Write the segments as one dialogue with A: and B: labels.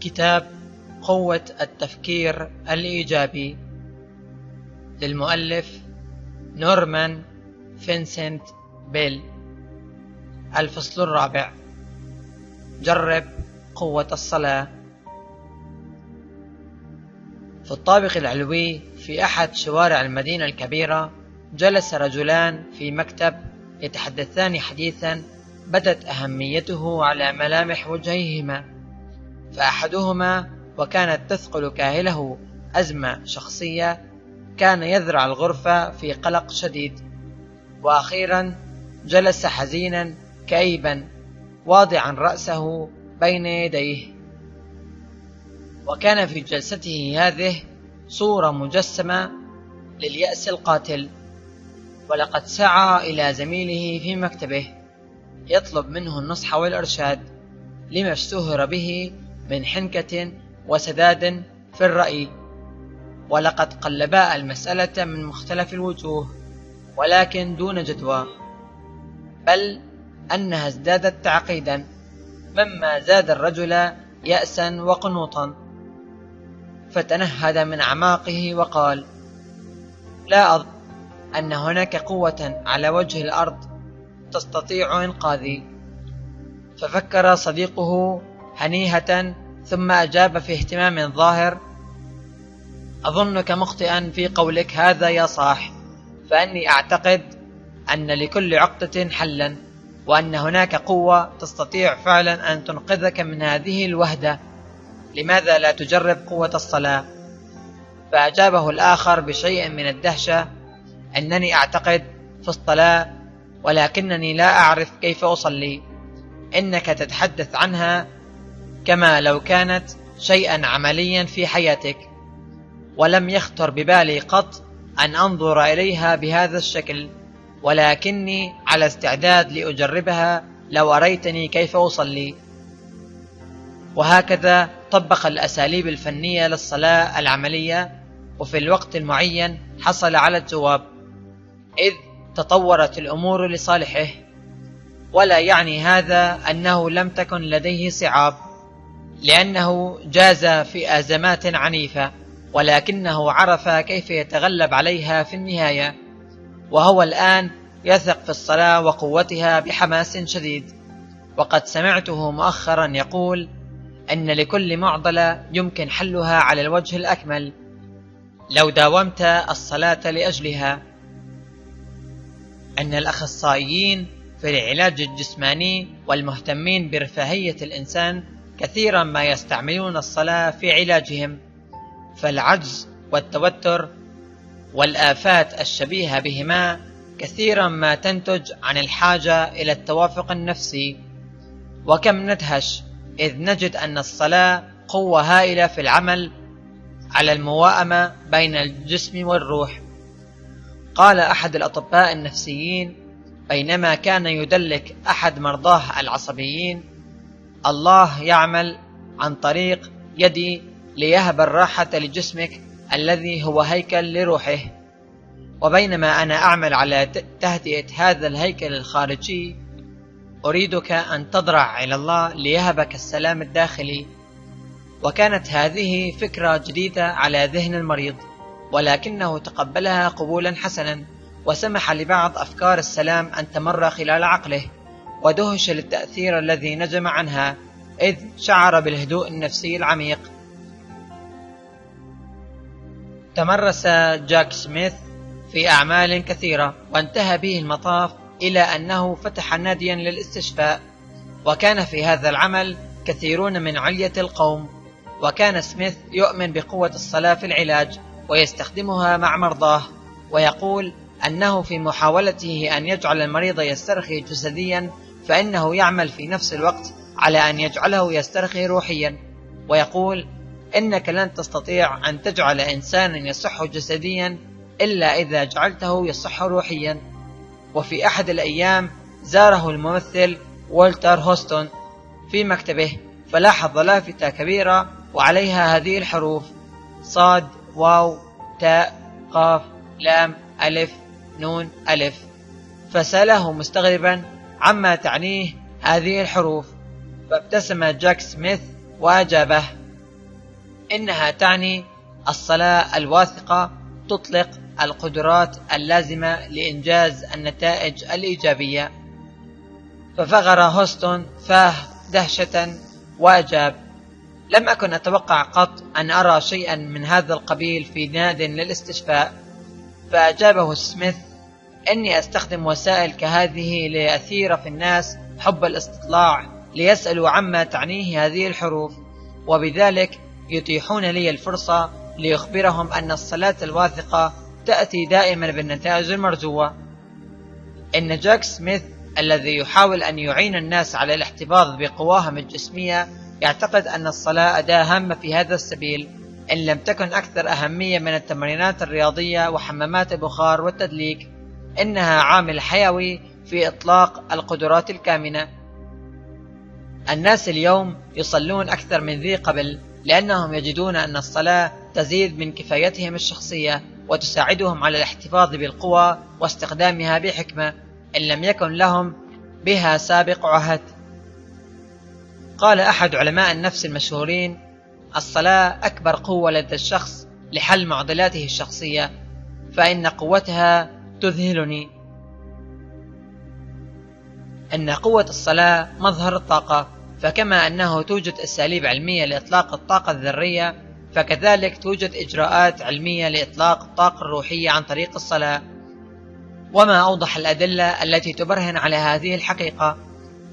A: كتاب قوة التفكير الإيجابي للمؤلف نورمان فينسنت بيل. الفصل الرابع: جرب قوة الصلاة. في الطابق العلوي في أحد شوارع المدينة الكبيرة جلس رجلان في مكتب يتحدثان حديثا بدت أهميته على ملامح وجهيهما، فأحدهما وكانت تثقل كاهله أزمة شخصية كان يذرع الغرفة في قلق شديد، وأخيرا جلس حزينا كئيبا واضعا رأسه بين يديه. وكان في جلسته هذه صورة مجسمة لليأس القاتل، ولقد سعى إلى زميله في مكتبه يطلب منه النصح والإرشاد لما اشتهر به من حنكة وسداد في الرأي، ولقد قلبا المسألة من مختلف الوجوه ولكن دون جدوى، بل أنها ازدادت تعقيدا مما زاد الرجل يأسا وقنوطا. فتنهد من أعماقه وقال: لا أظن أن هناك قوة على وجه الأرض تستطيع إنقاذي. ففكر صديقه هنيهة ثم أجاب في اهتمام ظاهر: أظنك مخطئا في قولك هذا يا صاح، فأني أعتقد أن لكل عقدة حلا، وأن هناك قوة تستطيع فعلا أن تنقذك من هذه الوهدة. لماذا لا تجرب قوة الصلاة؟ فأجابه الآخر بشيء من الدهشة: أنني أعتقد في الصلاة ولكنني لا أعرف كيف أصلي. إنك تتحدث عنها كما لو كانت شيئا عمليا في حياتك، ولم يخطر ببالي قط أن أنظر إليها بهذا الشكل، ولكني على استعداد لأجربها لو أريتني كيف أصلي. وهكذا طبق الأساليب الفنية للصلاة العملية، وفي الوقت المعين حصل على الجواب، إذ تطورت الأمور لصالحه. ولا يعني هذا أنه لم تكن لديه صعاب، لأنه جاز في أزمات عنيفة، ولكنه عرف كيف يتغلب عليها في النهاية. وهو الآن يثق في الصلاة وقوتها بحماس شديد. وقد سمعته مؤخرا يقول أن لكل معضلة يمكن حلها على الوجه الأكمل لو داومت الصلاة لأجلها. أن الأخصائيين في العلاج الجسماني والمهتمين برفاهية الإنسان كثيرا ما يستعملون الصلاة في علاجهم، فالعجز والتوتر والآفات الشبيهة بهما كثيرا ما تنتج عن الحاجة إلى التوافق النفسي. وكم ندهش إذ نجد أن الصلاة قوة هائلة في العمل على الموائمة بين الجسم والروح. قال أحد الأطباء النفسيين بينما كان يدلك أحد مرضاه العصبيين: الله يعمل عن طريق يدي ليهب الراحة لجسمك الذي هو هيكل لروحه، وبينما أنا أعمل على تهدئة هذا الهيكل الخارجي أريدك أن تضرع إلى الله ليهبك السلام الداخلي. وكانت هذه فكرة جديدة على ذهن المريض، ولكنه تقبلها قبولا حسنا، وسمح لبعض أفكار السلام أن تمر خلال عقله، ودهش للتأثير الذي نجم عنها، إذ شعر بالهدوء النفسي العميق. تمرس جاك سميث في أعمال كثيرة، وانتهى به المطاف إلى أنه فتح ناديا للاستشفاء، وكان في هذا العمل كثيرون من علية القوم. وكان سميث يؤمن بقوة الصلاة في العلاج ويستخدمها مع مرضاه، ويقول أنه في محاولته أن يجعل المريض يسترخي جسديا فإنه يعمل في نفس الوقت على أن يجعله يسترخي روحيا. ويقول: إنك لن تستطيع أن تجعل إنسانا يصح جسديا إلا إذا جعلته يصح روحيا. وفي أحد الأيام زاره الممثل والتر هوستون في مكتبه، فلاحظ لافتة كبيرة وعليها هذه الحروف: صاد واو تاء قاف لام ألف نون ألف. فسأله مستغربا عما تعنيه هذه الحروف، فابتسم جاك سميث وأجابه: إنها تعني الصلاة الواثقة تطلق القدرات اللازمة لإنجاز النتائج الإيجابية. ففغر هوستون فاه دهشة وأجاب: لم أكن أتوقع قط أن أرى شيئا من هذا القبيل في ناد للاستشفاء. فأجابه سميث: إني أستخدم وسائل كهذه لأثير في الناس حب الاستطلاع ليسألوا عما تعنيه هذه الحروف، وبذلك يتيحون لي الفرصة ليخبرهم أن الصلاة الواثقة تأتي دائما بالنتائج المرجوة. إن جاك سميث الذي يحاول أن يعين الناس على الاحتفاظ بقواهم الجسمية يعتقد أن الصلاة أداة هامة في هذا السبيل، إن لم تكن أكثر أهمية من التمرينات الرياضية وحمامات البخار والتدليك. إنها عامل حيوي في إطلاق القدرات الكامنة. الناس اليوم يصلون أكثر من ذي قبل، لأنهم يجدون أن الصلاة تزيد من كفايتهم الشخصية وتساعدهم على الاحتفاظ بالقوى واستخدامها بحكمة إن لم يكن لهم بها سابق عهد. قال أحد علماء النفس المشهورين: الصلاة أكبر قوة لدى الشخص لحل معضلاته الشخصية، فإن قوتها تذهلني. إن قوة الصلاة مظهر الطاقة، فكما أنه توجد أساليب علمية لإطلاق الطاقة الذرية، فكذلك توجد إجراءات علمية لإطلاق الطاقة الروحية عن طريق الصلاة. وما أوضح الأدلة التي تبرهن على هذه الحقيقة.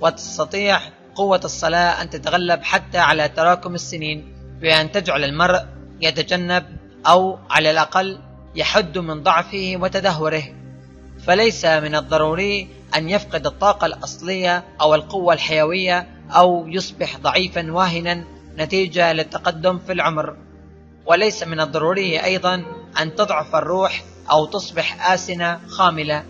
A: وتستطيع قوة الصلاة أن تتغلب حتى على تراكم السنين، بأن تجعل المرء يتجنب أو على الأقل يحد من ضعفه وتدهوره. فليس من الضروري أن يفقد الطاقة الأصلية أو القوة الحيوية أو يصبح ضعيفا واهنا نتيجة للتقدم في العمر. وليس من الضروري أيضا أن تضعف الروح أو تصبح آسنة خاملة،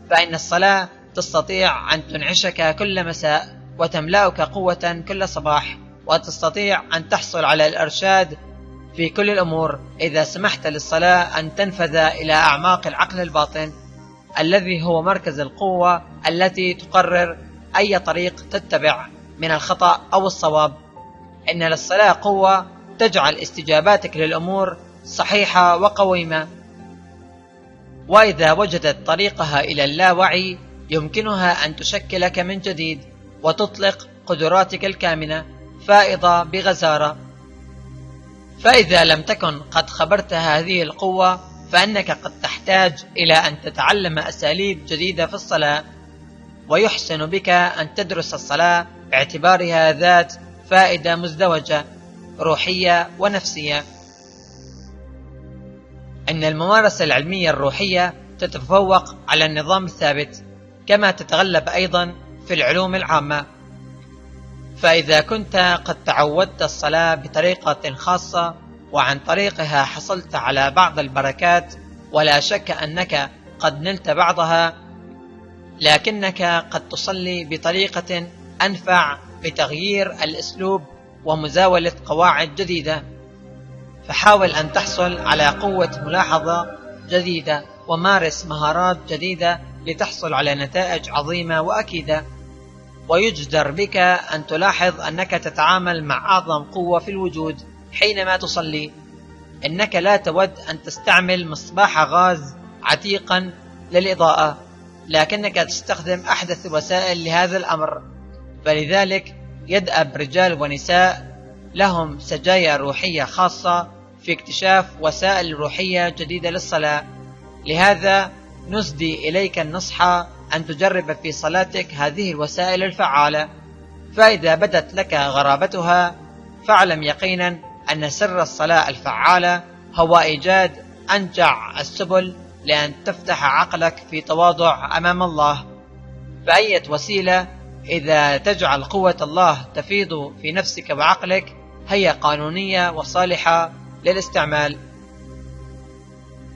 A: فإن الصلاة تستطيع أن تنعشك كل مساء وتملأك قوة كل صباح، وتستطيع أن تحصل على الإرشاد في كل الأمور إذا سمحت للصلاة أن تنفذ إلى أعماق العقل الباطن، الذي هو مركز القوة التي تقرر أي طريق تتبع من الخطأ أو الصواب. إن للصلاة قوة تجعل استجاباتك للأمور صحيحة وقويمة، وإذا وجدت طريقها إلى اللاوعي يمكنها أن تشكلك من جديد وتطلق قدراتك الكامنة فائضة بغزارة. فإذا لم تكن قد خبرت هذه القوة فإنك قد تحتاج إلى أن تتعلم أساليب جديدة في الصلاة، ويحسن بك أن تدرس الصلاة باعتبارها ذات فائدة مزدوجة روحية ونفسية. إن الممارسة العلمية الروحية تتفوق على النظام الثابت، كما تتغلب أيضا في العلوم العامة. فإذا كنت قد تعودت الصلاة بطريقة خاصة وعن طريقها حصلت على بعض البركات، ولا شك أنك قد نلت بعضها، لكنك قد تصلي بطريقة أنفع بتغيير الأسلوب ومزاولة قواعد جديدة. فحاول أن تحصل على قوة ملاحظة جديدة ومارس مهارات جديدة لتحصل على نتائج عظيمة وأكيدة. ويجدر بك أن تلاحظ أنك تتعامل مع أعظم قوة في الوجود حينما تصلي. إنك لا تود أن تستعمل مصباح غاز عتيقا للإضاءة، لكنك تستخدم أحدث الوسائل لهذا الأمر. فلذلك يدأب رجال ونساء لهم سجايا روحية خاصة في اكتشاف وسائل روحية جديدة للصلاة. لهذا نسدي إليك النصح أن تجرب في صلاتك هذه الوسائل الفعالة، فإذا بدت لك غرابتها فاعلم يقينا أن سر الصلاة الفعالة هو إيجاد أنجع السبل لأن تفتح عقلك في تواضع أمام الله. فأية وسيلة إذا تجعل قوة الله تفيض في نفسك وعقلك هي قانونية وصالحة للاستعمال.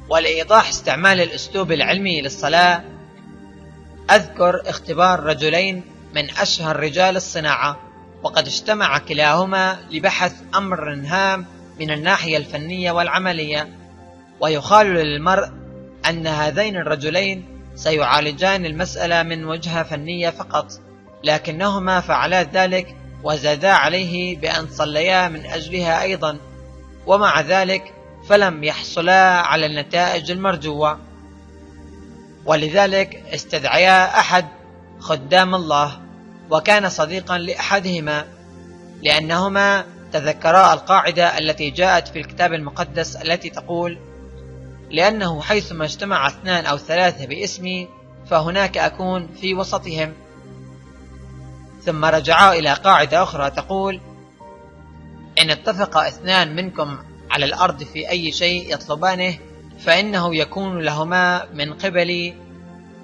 A: ولإيضاح استعمال الأسلوب العلمي للصلاة، أذكر اختبار رجلين من أشهر رجال الصناعة، وقد اجتمع كلاهما لبحث أمر هام من الناحية الفنية والعملية. ويقال للمرء أن هذين الرجلين سيعالجان المسألة من وجهة فنية فقط، لكنهما فعلا ذلك وزادا عليه بأن صليا من أجلها أيضا. ومع ذلك فلم يحصلا على النتائج المرجوة، ولذلك استدعيا أحد خدام الله وكان صديقا لأحدهما، لأنهما تذكرا القاعدة التي جاءت في الكتاب المقدس التي تقول: لأنه حيثما اجتمع 2 أو 3 باسمي فهناك أكون في وسطهم. ثم رجعا إلى قاعدة أخرى تقول: إن اتفق 2 منكم على الأرض في أي شيء يطلبانه فإنه يكون لهما من قبلي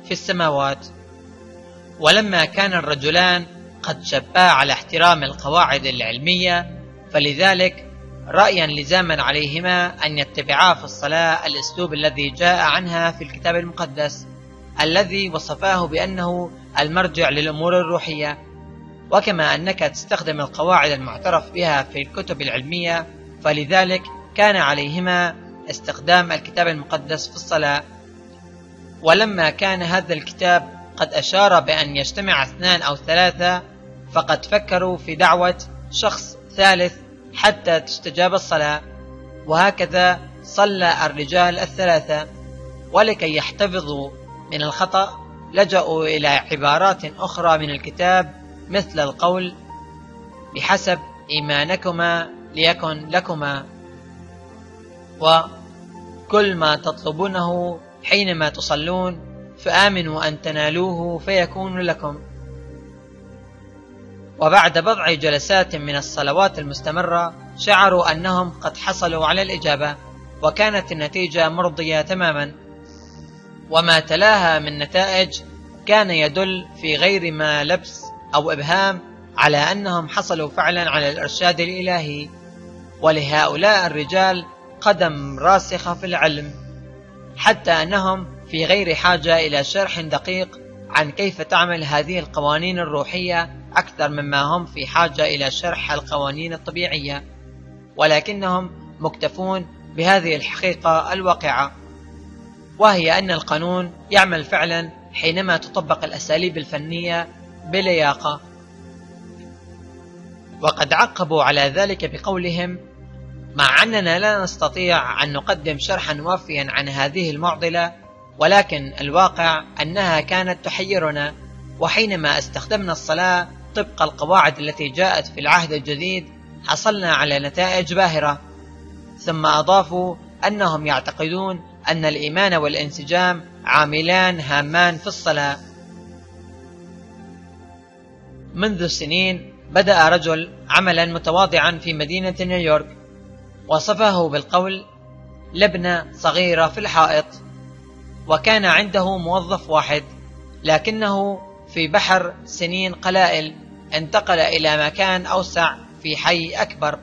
A: في السماوات. ولما كان الرجلان قد شبا على احترام القواعد العلمية، فلذلك رأيا لزاما عليهما أن يتبعا في الصلاة الأسلوب الذي جاء عنها في الكتاب المقدس الذي وصفاه بأنه المرجع للأمور الروحية. وكما أنك تستخدم القواعد المعترف بها في الكتب العلمية، فلذلك كان عليهما استخدام الكتاب المقدس في الصلاة. ولما كان هذا الكتاب قد أشار بأن يجتمع 2 أو 3، فقد فكروا في دعوة شخص ثالث حتى تستجاب الصلاة، وهكذا صلى الرجال 3. ولكي يحتفظوا من الخطأ لجأوا إلى عبارات أخرى من الكتاب، مثل القول: بحسب إيمانكما ليكن لكما، وكل ما تطلبونه حينما تصلون فآمنوا أن تنالوه فيكون لكم. وبعد بضع جلسات من الصلوات المستمرة شعروا أنهم قد حصلوا على الإجابة، وكانت النتيجة مرضية تماما. وما تلاها من نتائج كان يدل في غير ما لبس أو إبهام على أنهم حصلوا فعلا على الإرشاد الإلهي. ولهؤلاء الرجال قدم راسخة في العلم، حتى أنهم في غير حاجة إلى شرح دقيق عن كيف تعمل هذه القوانين الروحية أكثر مما هم في حاجة إلى شرح القوانين الطبيعية، ولكنهم مكتفون بهذه الحقيقة الواقعة، وهي أن القانون يعمل فعلا حينما تطبق الأساليب الفنية بلياقة. وقد عقبوا على ذلك بقولهم: مع أننا لا نستطيع أن نقدم شرحا وافيا عن هذه المعضلة، ولكن الواقع أنها كانت تحيرنا، وحينما استخدمنا الصلاة طبق القواعد التي جاءت في العهد الجديد حصلنا على نتائج باهرة. ثم أضافوا أنهم يعتقدون أن الإيمان والانسجام عاملان هامان في الصلاة. منذ سنين بدأ رجل عملا متواضعا في مدينة نيويورك، وصفه بالقول: لبنة صغيرة في الحائط. وكان عنده موظف واحد، لكنه في بحر سنين قلائل انتقل إلى مكان أوسع في حي أكبر،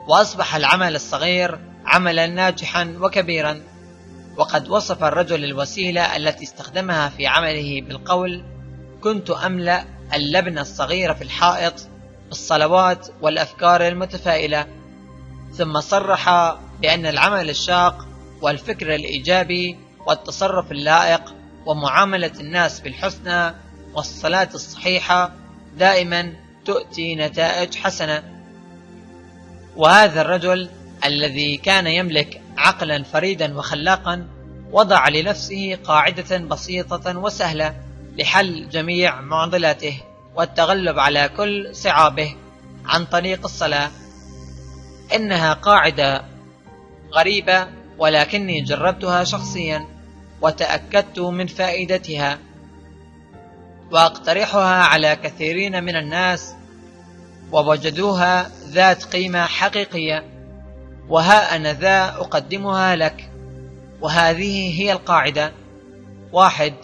A: وأصبح العمل الصغير عملا ناجحا وكبيرا. وقد وصف الرجل الوسيلة التي استخدمها في عمله بالقول: كنت أملأ اللبنة الصغيرة في الحائط بالصلوات والأفكار المتفائلة. ثم صرح بأن العمل الشاق والفكر الإيجابي والتصرف اللائق ومعاملة الناس بالحسنى والصلاة الصحيحة دائما تؤتي نتائج حسنة. وهذا الرجل الذي كان يملك عقلا فريدا وخلاقا وضع لنفسه قاعدة بسيطة وسهلة لحل جميع معضلاته والتغلب على كل صعابه عن طريق الصلاة. إنها قاعدة غريبة، ولكني جربتها شخصيا وتأكدت من فائدتها، وأقترحها على كثيرين من الناس ووجدوها ذات قيمة حقيقية. وها أنا ذا أقدمها لك، وهذه هي القاعدة: 1.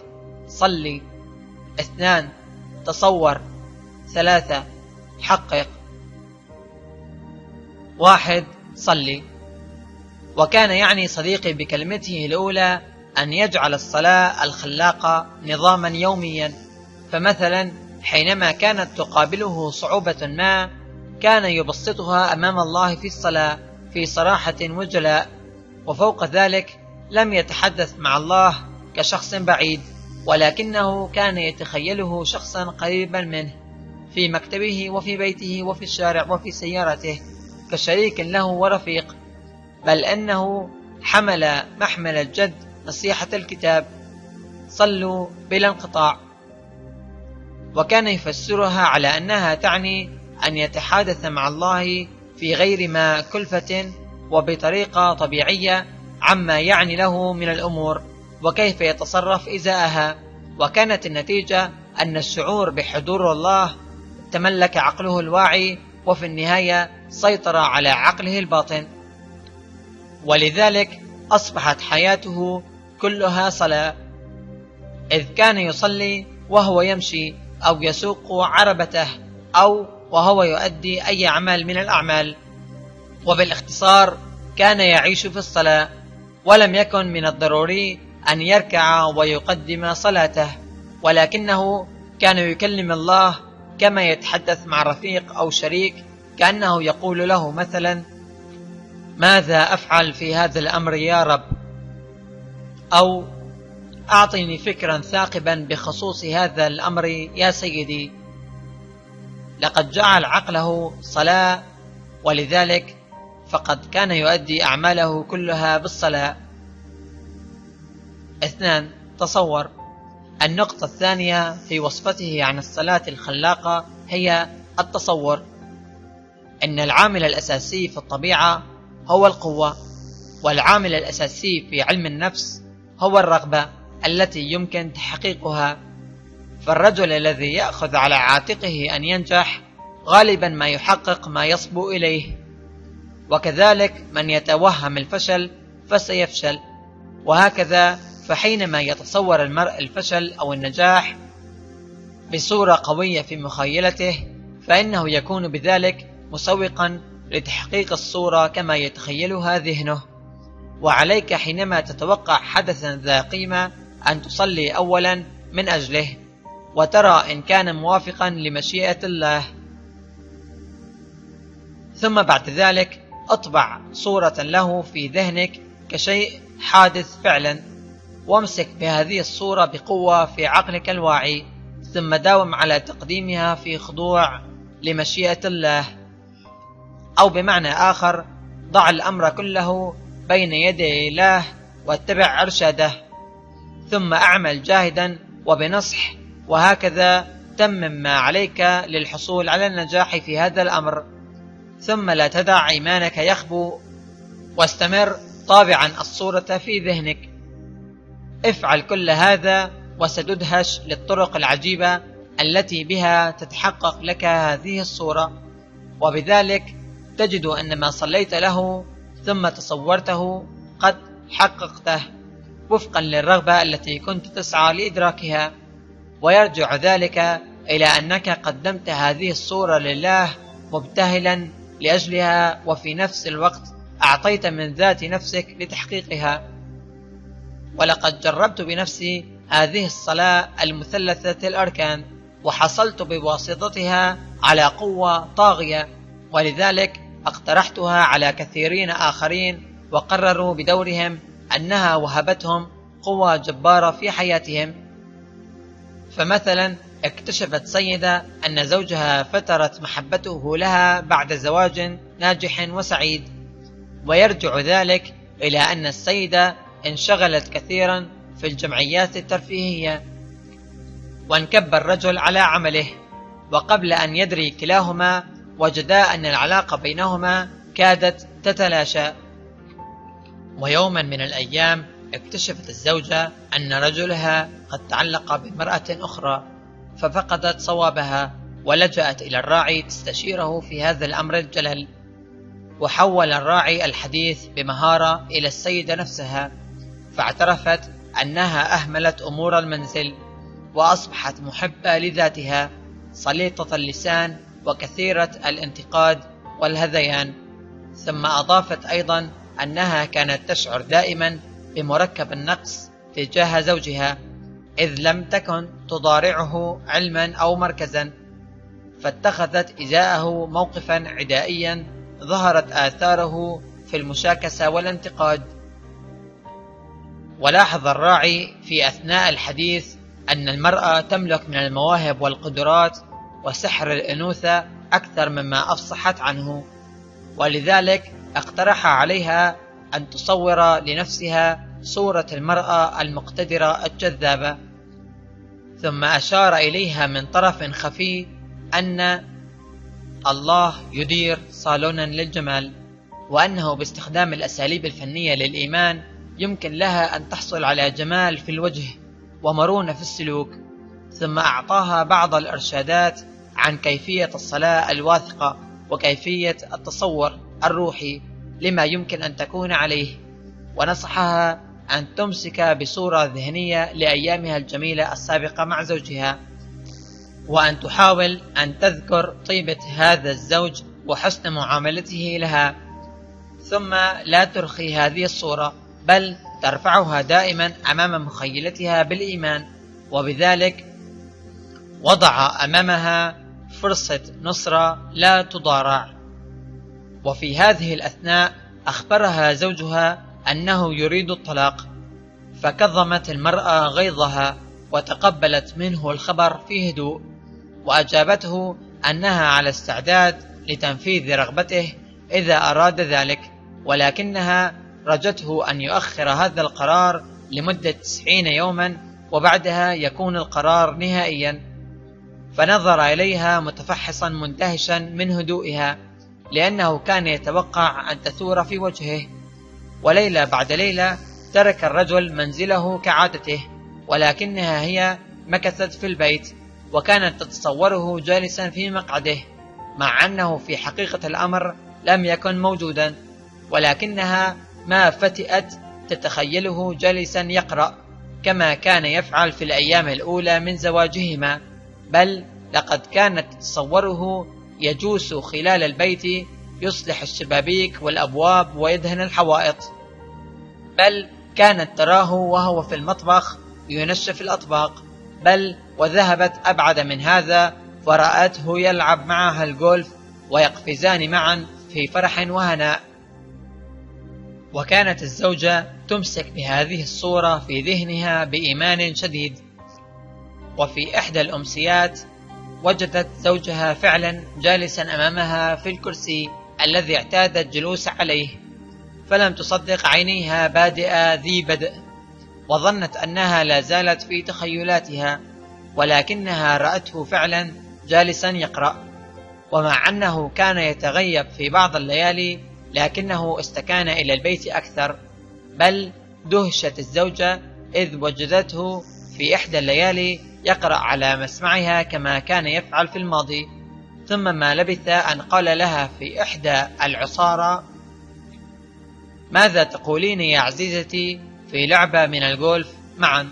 A: صلي. 2. تصور. 3. حقق. 1. صلي. وكان يعني صديقي بكلمته الأولى أن يجعل الصلاة الخلاقة نظاما يوميا. فمثلا حينما كانت تقابله صعوبة ما كان يبسطها أمام الله في الصلاة في صراحة وجلاء، وفوق ذلك لم يتحدث مع الله كشخص بعيد، ولكنه كان يتخيله شخصا قريبا منه في مكتبه وفي بيته وفي الشارع وفي سيارته، كشريك له ورفيق، بل أنه حمل محمل الجد نصيحة الكتاب صلوا بلا انقطاع، وكان يفسرها على أنها تعني أن يتحادث مع الله في غير ما كلفة وبطريقة طبيعية عما يعني له من الأمور وكيف يتصرف إزاءها. وكانت النتيجة أن الشعور بحضور الله تملك عقله الواعي، وفي النهاية سيطر على عقله الباطن، ولذلك أصبحت حياته كلها صلاة، إذ كان يصلي وهو يمشي أو يسوق عربته أو وهو يؤدي أي عمل من الأعمال. وبالاختصار كان يعيش في الصلاة، ولم يكن من الضروري أن يركع ويقدم صلاته، ولكنه كان يكلم الله كما يتحدث مع رفيق أو شريك، كأنه يقول له مثلا: ماذا أفعل في هذا الأمر يا رب؟ أو أعطني فكرا ثاقبا بخصوص هذا الأمر يا سيدي. لقد جعل عقله صلاة، ولذلك فقد كان يؤدي أعماله كلها بالصلاة. 2. تصور. النقطة الثانية في وصفته عن الصلاة الخلاقة هي التصور. إن العامل الأساسي في الطبيعة هو القوة، والعامل الأساسي في علم النفس هو الرغبة التي يمكن تحقيقها. فالرجل الذي يأخذ على عاتقه أن ينجح غالبا ما يحقق ما يصبو إليه، وكذلك من يتوهم الفشل فسيفشل، وهكذا. فحينما يتصور المرء الفشل أو النجاح بصورة قوية في مخيلته، فإنه يكون بذلك مسوقا لتحقيق الصورة كما يتخيلها ذهنه. وعليك حينما تتوقع حدثا ذا قيمة أن تصلي أولا من أجله، وترى إن كان موافقا لمشيئة الله، ثم بعد ذلك اطبع صورة له في ذهنك كشيء حادث فعلا، وامسك بهذه الصورة بقوة في عقلك الواعي، ثم داوم على تقديمها في خضوع لمشيئة الله. أو بمعنى آخر، ضع الأمر كله بين يدي الله واتبع إرشاده، ثم أعمل جاهدا وبنصح، وهكذا تمم ما عليك للحصول على النجاح في هذا الأمر. ثم لا تدع إيمانك يخبو، واستمر طابعا الصورة في ذهنك. افعل كل هذا وستدهش للطرق العجيبة التي بها تتحقق لك هذه الصورة، وبذلك تجد أن ما صليت له ثم تصورته قد حققته وفقا للرغبة التي كنت تسعى لإدراكها. ويرجع ذلك إلى أنك قدمت هذه الصورة لله مبتهلا لأجلها، وفي نفس الوقت أعطيت من ذات نفسك لتحقيقها. ولقد جربت بنفسي هذه الصلاة المثلثة الأركان، وحصلت بواسطتها على قوة طاغية، ولذلك اقترحتها على كثيرين آخرين، وقرروا بدورهم أنها وهبتهم قوة جبارة في حياتهم. فمثلا اكتشفت سيدة أن زوجها فترت محبته لها بعد زواج ناجح وسعيد، ويرجع ذلك إلى أن السيدة انشغلت كثيرا في الجمعيات الترفيهية، وانكب الرجل على عمله، وقبل أن يدري كلاهما وجدا أن العلاقة بينهما كادت تتلاشى. ويوما من الأيام اكتشفت الزوجة أن رجلها قد تعلق بامرأة أخرى، ففقدت صوابها ولجأت إلى الراعي تستشيره في هذا الأمر الجلل. وحول الراعي الحديث بمهارة إلى السيدة نفسها، فاعترفت أنها أهملت أمور المنزل، وأصبحت محبة لذاتها، سليطة اللسان وكثيرة الانتقاد والهذيان. ثم أضافت أيضا أنها كانت تشعر دائما بمركب النقص تجاه زوجها، إذ لم تكن تضارعه علما أو مركزا، فاتخذت إزاءه موقفا عدائيا ظهرت آثاره في المشاكسة والانتقاد. ولاحظ الراعي في أثناء الحديث أن المرأة تملك من المواهب والقدرات وسحر الأنوثة أكثر مما أفصحت عنه، ولذلك اقترح عليها أن تصور لنفسها صورة المرأة المقتدرة الجذابة، ثم أشار إليها من طرف خفي أن الله يدير صالونا للجمال، وأنه باستخدام الأساليب الفنية للإيمان يمكن لها أن تحصل على جمال في الوجه ومرونة في السلوك. ثم أعطاها بعض الإرشادات عن كيفية الصلاة الواثقة وكيفية التصور الروحي لما يمكن أن تكون عليه، ونصحها أن تمسك بصورة ذهنية لأيامها الجميلة السابقة مع زوجها، وأن تحاول أن تذكر طيبة هذا الزوج وحسن معاملته لها، ثم لا ترخي هذه الصورة بل ترفعها دائما أمام مخيلتها بالإيمان، وبذلك وضع أمامها فرصة نصرة لا تضارع. وفي هذه الأثناء أخبرها زوجها أنه يريد الطلاق، فكظمت المرأة غيظها وتقبلت منه الخبر في هدوء، وأجابته أنها على استعداد لتنفيذ رغبته إذا أراد ذلك، ولكنها رجته أن يؤخر هذا القرار لمدة 90 يوما وبعدها يكون القرار نهائيا. فنظر إليها متفحصا مندهشا من هدوئها، لأنه كان يتوقع أن تثور في وجهه. وليلة بعد ليلة ترك الرجل منزله كعادته، ولكنها هي مكثت في البيت وكانت تتصوره جالسا في مقعده، مع أنه في حقيقة الأمر لم يكن موجودا، ولكنها ما فتئت تتخيله جالسا يقرأ كما كان يفعل في الأيام الأولى من زواجهما، بل لقد كانت تتصوره يجوس خلال البيت يصلح الشبابيك والأبواب ويدهن الحوائط، بل كانت تراه وهو في المطبخ ينشف الأطباق، بل وذهبت أبعد من هذا فرأته يلعب معها الجولف ويقفزان معا في فرح وهناء. وكانت الزوجة تمسك بهذه الصورة في ذهنها بإيمان شديد. وفي إحدى الأمسيات وجدت زوجها فعلا جالسا أمامها في الكرسي الذي اعتادت جلوس عليه، فلم تصدق عينيها بادئة ذي بدء، وظنت أنها لا زالت في تخيلاتها، ولكنها رأته فعلا جالسا يقرأ. ومع أنه كان يتغيب في بعض الليالي لكنه استكان إلى البيت أكثر، بل دهشت الزوجة إذ وجدته في إحدى الليالي يقرأ على مسمعها كما كان يفعل في الماضي. ثم ما لبث أن قال لها في إحدى العصارى: ماذا تقولين يا عزيزتي في لعبة من الجولف معا؟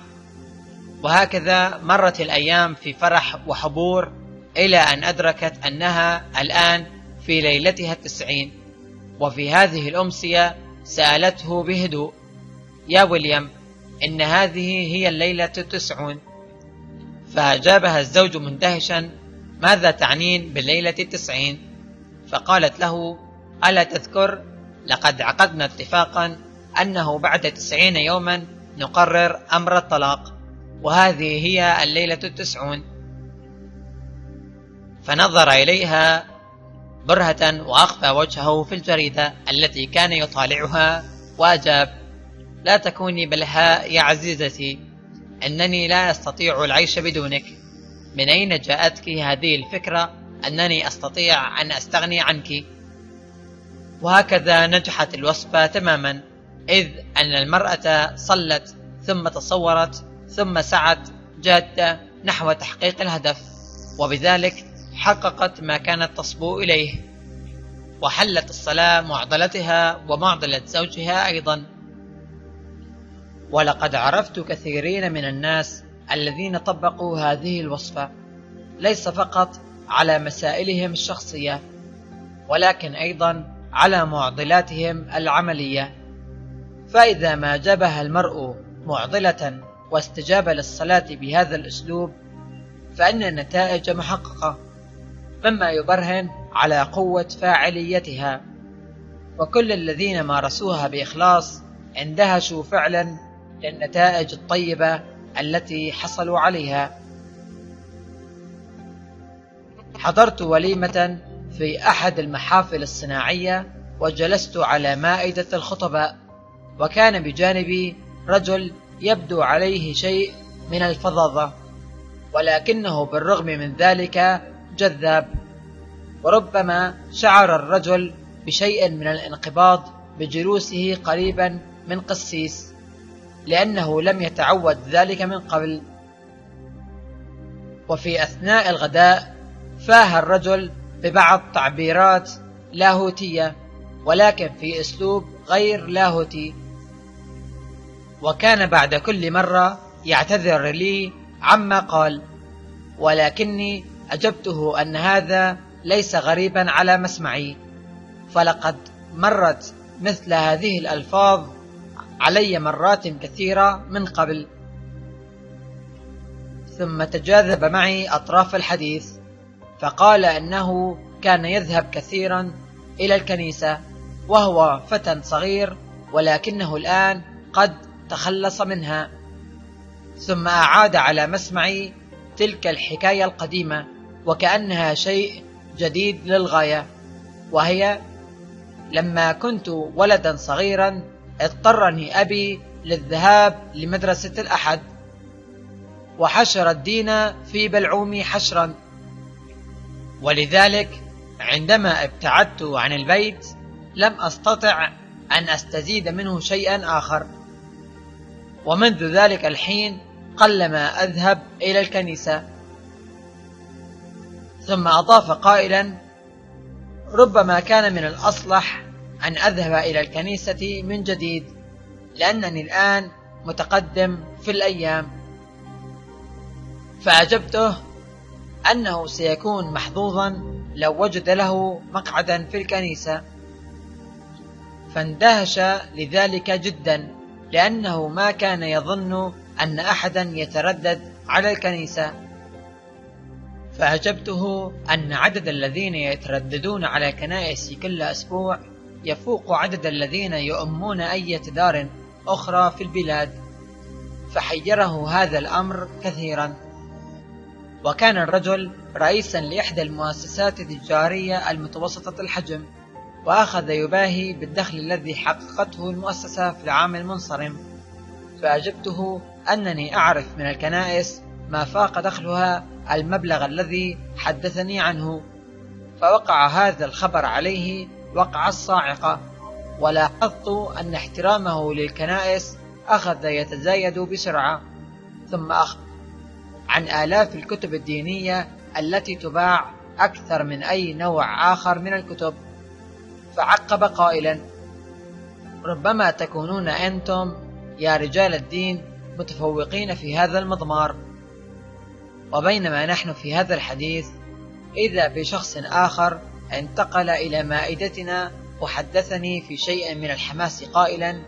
A: وهكذا مرت الأيام في فرح وحبور، إلى أن أدركت أنها الآن في ليلتها 90. وفي هذه الأمسية سألته بهدوء: يا ويليام، إن هذه هي الليلة 90. فأجابها الزوج مندهشا: ماذا تعنين بالليلة 90؟ فقالت له: ألا تذكر؟ لقد عقدنا اتفاقا أنه بعد 90 يوما نقرر أمر الطلاق، وهذه هي الليلة 90. فنظر إليها برهة وأخفى وجهه في الجريدة التي كان يطالعها وأجاب: لا تكوني بلهاء يا عزيزتي، أنني لا أستطيع العيش بدونك. من أين جاءتك هذه الفكرة أنني أستطيع أن أستغني عنك؟ وهكذا نجحت الوصفة تماما، إذ أن المرأة صلت ثم تصورت ثم سعت جادة نحو تحقيق الهدف، وبذلك حققت ما كانت تصبو إليه، وحلت الصلاة معضلتها ومعضلة زوجها أيضا. ولقد عرفت كثيرين من الناس الذين طبقوا هذه الوصفة، ليس فقط على مسائلهم الشخصية ولكن أيضا على معضلاتهم العملية. فإذا ما جابها المرء معضلة واستجاب للصلاة بهذا الأسلوب فإن النتائج محققة، مما يبرهن على قوة فاعليتها. وكل الذين مارسوها بإخلاص اندهشوا فعلا للنتائج الطيبة التي حصلوا عليها. حضرت وليمة في أحد المحافل الصناعية، وجلست على مائدة الخطباء، وكان بجانبي رجل يبدو عليه شيء من الفظاظة، ولكنه بالرغم من ذلك جذاب. وربما شعر الرجل بشيء من الانقباض بجلوسه قريبا من قسيس، لأنه لم يتعود ذلك من قبل. وفي أثناء الغداء فاه الرجل ببعض تعبيرات لاهوتية، ولكن في أسلوب غير لاهوتي، وكان بعد كل مرة يعتذر لي عما قال، ولكني أجبته أن هذا ليس غريبا على مسمعي، فلقد مرت مثل هذه الألفاظ علي مرات كثيرة من قبل. ثم تجاذب معي أطراف الحديث، فقال أنه كان يذهب كثيرا إلى الكنيسة وهو فتى صغير، ولكنه الآن قد تخلص منها. ثم أعاد على مسمعي تلك الحكاية القديمة وكأنها شيء جديد للغاية، وهي: لما كنت ولدا صغيرا اضطرني أبي للذهاب لمدرسة الأحد، وحشر الدين في بلعومي حشرا، ولذلك عندما ابتعدت عن البيت لم أستطع أن أستزيد منه شيئا آخر، ومنذ ذلك الحين قلما أذهب إلى الكنيسة. ثم أضاف قائلا: ربما كان من الأصلح أن أذهب إلى الكنيسة من جديد، لأنني الآن متقدم في الأيام. فأجبته أنه سيكون محظوظا لو وجد له مقعدا في الكنيسة، فاندهش لذلك جدا، لأنه ما كان يظن أن أحدا يتردد على الكنيسة. فأجبته أن عدد الذين يترددون على الكنائس كل أسبوع يفوق عدد الذين يؤمون أي دار أخرى في البلاد، فحيره هذا الأمر كثيرا. وكان الرجل رئيسا لإحدى المؤسسات التجارية المتوسطة الحجم، وأخذ يباهي بالدخل الذي حققته المؤسسة في العام المنصرم. فأجبته أنني أعرف من الكنائس ما فاق دخلها المبلغ الذي حدثني عنه. فوقع هذا الخبر عليه وقع الصاعقة، ولاحظت أن احترامه للكنائس أخذ يتزايد بسرعة. ثم أخبر عن آلاف الكتب الدينية التي تباع أكثر من أي نوع آخر من الكتب، فعقب قائلا: ربما تكونون أنتم يا رجال الدين متفوقين في هذا المضمار. وبينما نحن في هذا الحديث، إذا بشخص آخر انتقل إلى مائدتنا وحدثني في شيء من الحماس قائلا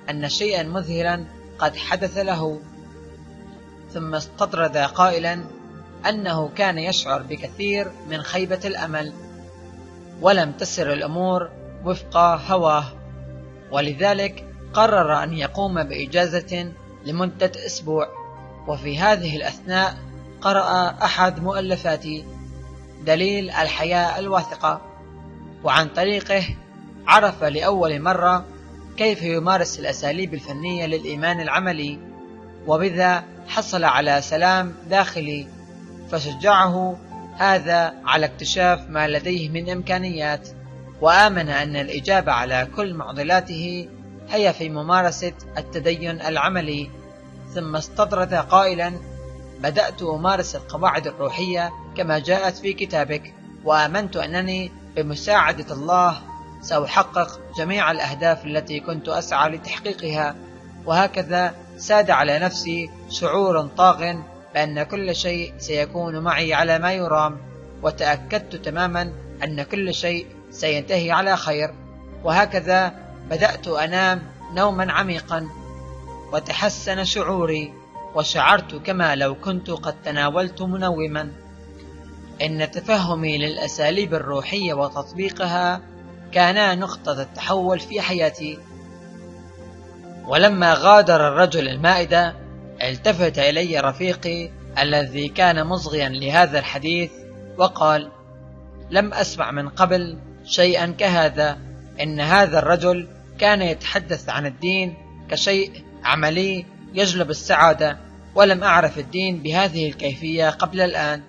A: أن شيئا مذهلا قد حدث له، ثم استطرد قائلا أنه كان يشعر بكثير من خيبة الأمل، ولم تسر الأمور وفق هواه، ولذلك قرر أن يقوم بإجازة لمدة أسبوع. وفي هذه الأثناء قرأ أحد مؤلفاتي، دليل الحياة الواثقة، وعن طريقه عرف لأول مرة كيف يمارس الأساليب الفنية للإيمان العملي، وبذا حصل على سلام داخلي، فشجعه هذا على اكتشاف ما لديه من إمكانيات، وآمن أن الإجابة على كل معضلاته هي في ممارسة التدين العملي. ثم استطرد قائلا: بدأت أمارس القواعد الروحية كما جاءت في كتابك، وآمنت أنني بمساعدة الله سأحقق جميع الأهداف التي كنت أسعى لتحقيقها. وهكذا ساد على نفسي شعور طاغ بأن كل شيء سيكون معي على ما يرام، وتأكدت تماما أن كل شيء سينتهي على خير. وهكذا بدأت أنام نوما عميقا، وتحسن شعوري، وشعرت كما لو كنت قد تناولت منوما. إن تفهمي للأساليب الروحية وتطبيقها كانا نقطة التحول في حياتي. ولما غادر الرجل المائدة التفت إلي رفيقي الذي كان مصغيا لهذا الحديث وقال: لم أسمع من قبل شيئا كهذا. إن هذا الرجل كان يتحدث عن الدين كشيء عملي يجلب السعادة، ولم أعرف الدين بهذه الكيفية قبل الآن.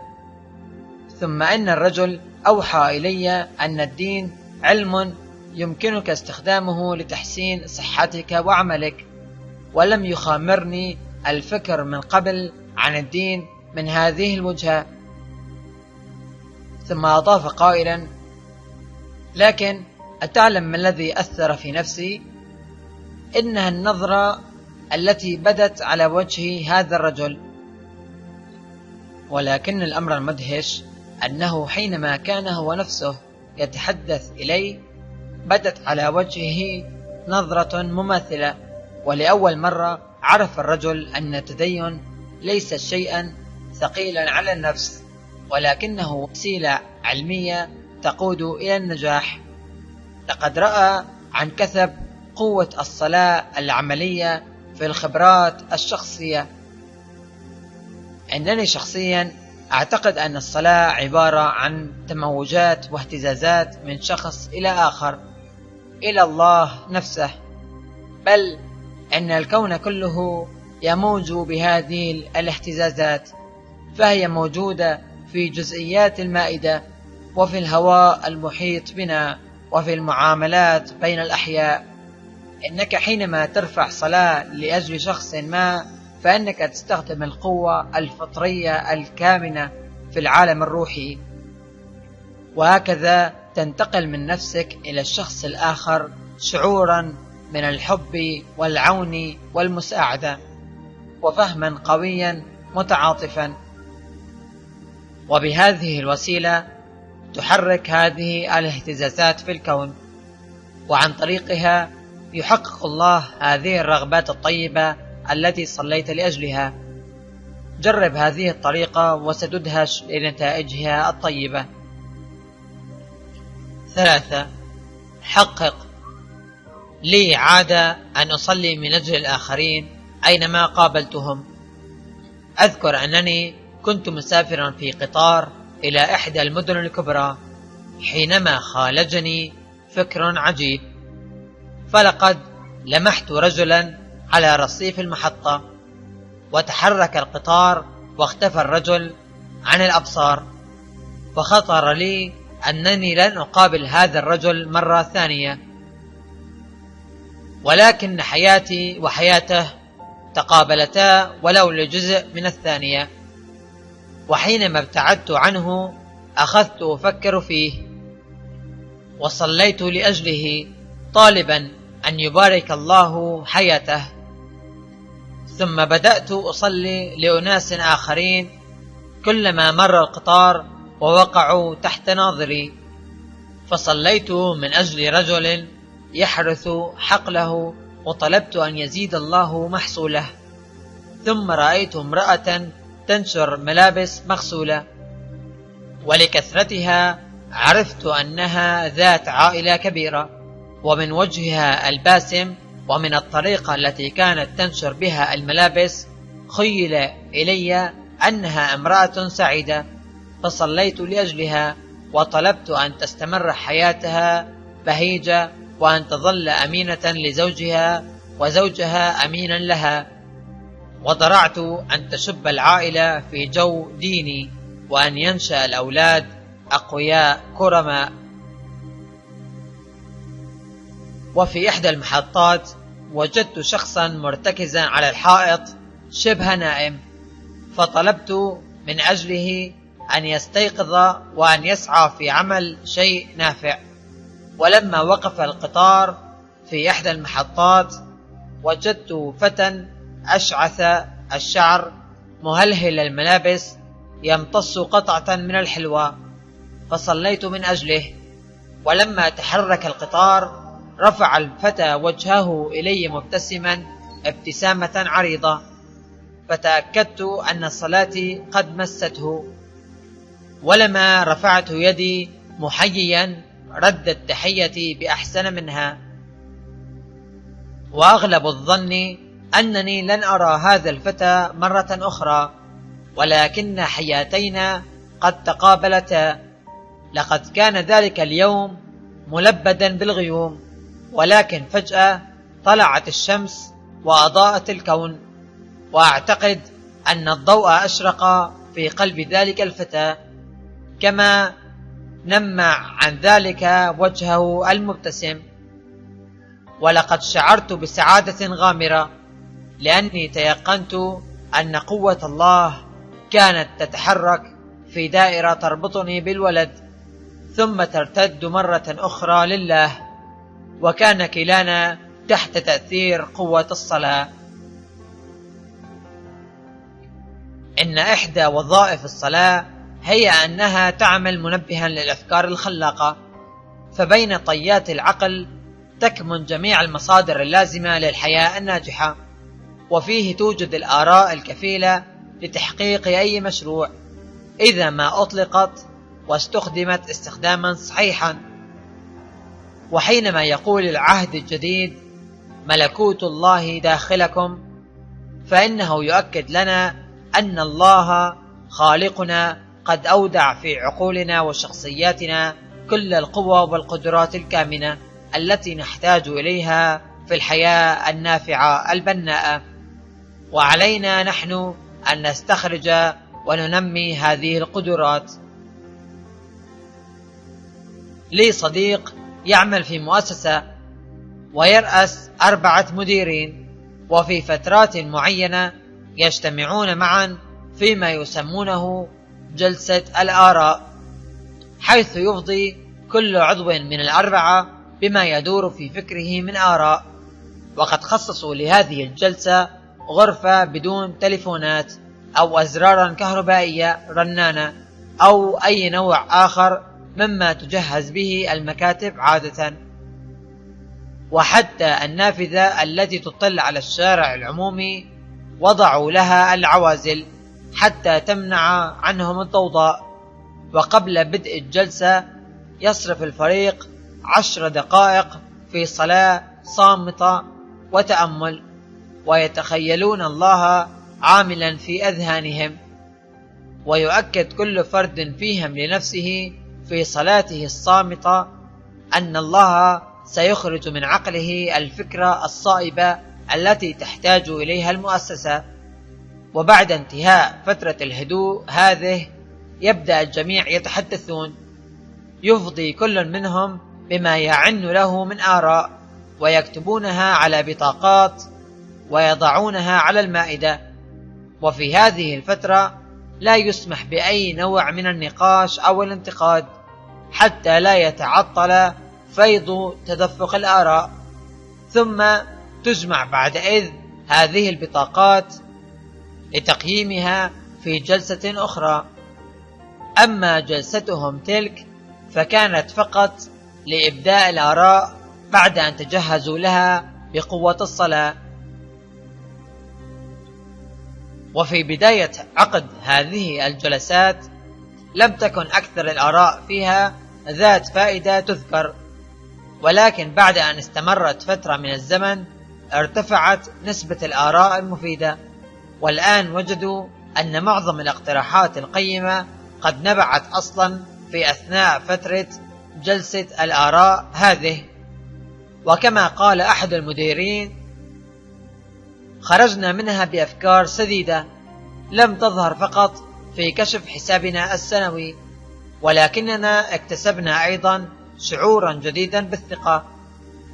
A: ثم إن الرجل أوحى إلي أن الدين علم يمكنك استخدامه لتحسين صحتك وعملك، ولم يخامرني الفكر من قبل عن الدين من هذه الوجهة. ثم أضاف قائلا: لكن أتعلم ما الذي أثر في نفسي؟ إنها النظرة التي بدت على وجه هذا الرجل. ولكن الأمر المدهش أنه حينما كان هو نفسه يتحدث إلي بدت على وجهه نظرة مماثلة. ولأول مرة عرف الرجل أن التدين ليس شيئا ثقيلا على النفس، ولكنه وسيلة علمية تقود إلى النجاح. لقد رأى عن كثب قوة الصلاة العملية في الخبرات الشخصية. إنني شخصيا أعتقد أن الصلاة عبارة عن تموجات واهتزازات من شخص إلى آخر إلى الله نفسه، بل إن الكون كله يموج بهذه الاهتزازات، فهي موجودة في جزئيات المائدة، وفي الهواء المحيط بنا، وفي المعاملات بين الأحياء. إنك حينما ترفع صلاة لأجل شخص ما فإنك تستخدم القوة الفطرية الكامنة في العالم الروحي، وهكذا تنتقل من نفسك إلى الشخص الآخر شعورا من الحب والعون والمساعدة، وفهما قويا متعاطفا. وبهذه الوسيلة تحرك هذه الاهتزازات في الكون، وعن طريقها يحقق الله هذه الرغبات الطيبة التي صليت لأجلها. جرب هذه الطريقة وستدهش لنتائجها الطيبة. 3. حقق. لي عادة أن أصلي من أجل الآخرين أينما قابلتهم. أذكر أنني كنت مسافرا في قطار إلى إحدى المدن الكبرى حينما خالجني فكر عجيب، فلقد لمحت رجلا على رصيف المحطة، وتحرك القطار واختفى الرجل عن الأبصار، فخطر لي أنني لن أقابل هذا الرجل مرة ثانية، ولكن حياتي وحياته تقابلتا ولو لجزء من الثانية. وحينما ابتعدت عنه أخذت أفكر فيه، وصليت لأجله طالبا أن يبارك الله حياته. ثم بدأت أصلي لأناس آخرين كلما مر القطار ووقعوا تحت ناظري، فصليت من أجل رجل يحرث حقله وطلبت أن يزيد الله محصوله. ثم رأيت امرأة تنشر ملابس مغسولة، ولكثرتها عرفت أنها ذات عائلة كبيرة، ومن وجهها الباسم ومن الطريقة التي كانت تنشر بها الملابس خيل إلي أنها امرأة سعيدة، فصليت لأجلها وطلبت أن تستمر حياتها بهيجة، وأن تظل أمينة لزوجها وزوجها أمينا لها. وضرعت أن تشب العائلة في جو ديني، وأن ينشأ الأولاد أقوياء كرماء. وفي إحدى المحطات وجدت شخصا مرتكزا على الحائط شبه نائم، فطلبت من أجله أن يستيقظ وأن يسعى في عمل شيء نافع. ولما وقف القطار في إحدى المحطات وجدت فتى أشعث الشعر مهلهل الملابس يمتص قطعة من الحلوى، فصليت من أجله. ولما تحرك القطار رفع الفتى وجهه إلي مبتسما ابتسامة عريضة، فتأكدت أن صلاتي قد مسته. ولما رفعت يدي محييا ردت تحيتي بأحسن منها. وأغلب الظن أنني لن أرى هذا الفتى مرة أخرى، ولكن حياتينا قد تقابلتا، لقد كان ذلك اليوم ملبدا بالغيوم، ولكن فجأة طلعت الشمس وأضاءت الكون، وأعتقد أن الضوء أشرق في قلب ذلك الفتى، كما نمع عن ذلك وجهه المبتسم. ولقد شعرت بسعادة غامرة، لأني تيقنت أن قوة الله كانت تتحرك في دائرة تربطني بالولد، ثم ترتد مرة أخرى لله، وكان كلانا تحت تأثير قوة الصلاة. إن إحدى وظائف الصلاة هي أنها تعمل منبها للأفكار الخلاقة، فبين طيات العقل تكمن جميع المصادر اللازمة للحياة الناجحة، وفيه توجد الآراء الكفيلة لتحقيق أي مشروع إذا ما أطلقت واستخدمت استخداما صحيحا. وحينما يقول العهد الجديد ملكوت الله داخلكم، فإنه يؤكد لنا أن الله خالقنا قد أودع في عقولنا وشخصياتنا كل القوى والقدرات الكامنة التي نحتاج إليها في الحياة النافعة البناءة، وعلينا نحن أن نستخرج وننمي هذه القدرات. لي صديق يعمل في مؤسسة ويرأس 4 مديرين، وفي فترات معينة يجتمعون معا فيما يسمونه جلسة الآراء، حيث يفضي كل عضو من ال4 بما يدور في فكره من آراء. وقد خصصوا لهذه الجلسة غرفة بدون تليفونات أو أزرارا كهربائية رنانة أو أي نوع آخر مما تجهز به المكاتب عادة، وحتى النافذة التي تطل على الشارع العمومي وضعوا لها العوازل حتى تمنع عنهم الضوضاء. وقبل بدء الجلسة يصرف الفريق 10 دقائق في صلاة صامتة وتأمل، ويتخيلون الله عاملا في أذهانهم، ويؤكد كل فرد فيهم لنفسه في صلاته الصامتة أن الله سيخرج من عقله الفكرة الصائبة التي تحتاج إليها المؤسسة. وبعد انتهاء فترة الهدوء هذه يبدأ الجميع يتحدثون، يفضي كل منهم بما يعن له من آراء، ويكتبونها على بطاقات ويضعونها على المائدة. وفي هذه الفترة لا يسمح بأي نوع من النقاش أو الانتقاد حتى لا يتعطل فيض تدفق الآراء، ثم تجمع بعدئذ هذه البطاقات لتقييمها في جلسة أخرى. أما جلستهم تلك فكانت فقط لإبداء الآراء بعد أن تجهزوا لها بقوة الصلاة. وفي بداية عقد هذه الجلسات لم تكن أكثر الآراء فيها ذات فائدة تذكر، ولكن بعد أن استمرت فترة من الزمن ارتفعت نسبة الآراء المفيدة، والآن وجدوا أن معظم الاقتراحات القيمة قد نبعت أصلا في أثناء فترة جلسة الآراء هذه. وكما قال أحد المديرين: خرجنا منها بأفكار سديدة لم تظهر فقط في كشف حسابنا السنوي، ولكننا اكتسبنا أيضا شعورا جديدا بالثقة،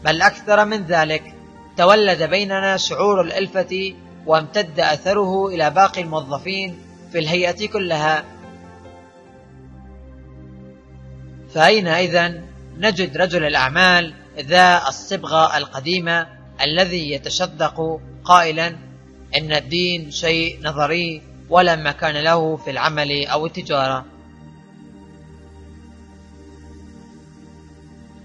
A: بل أكثر من ذلك تولد بيننا شعور الألفة، وامتد أثره إلى باقي الموظفين في الهيئة كلها. فأين إذن نجد رجل الأعمال ذا الصبغة القديمة الذي يتشدق قائلا إن الدين شيء نظري ولا مكان له في العمل أو التجارة؟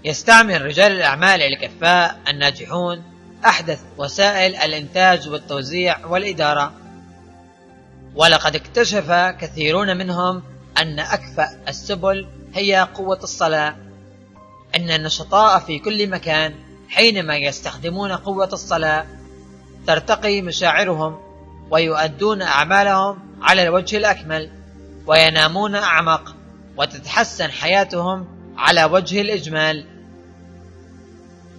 A: يستعمل رجال الأعمال الكفاء الناجحون أحدث وسائل الإنتاج والتوزيع والإدارة، ولقد اكتشف كثيرون منهم أن أكفأ السبل هي قوة الصلاة. إن النشطاء في كل مكان حينما يستخدمون قوة الصلاة ترتقي مشاعرهم، ويؤدون أعمالهم على الوجه الأكمل، وينامون أعمق، وتتحسن حياتهم على وجه الإجمال.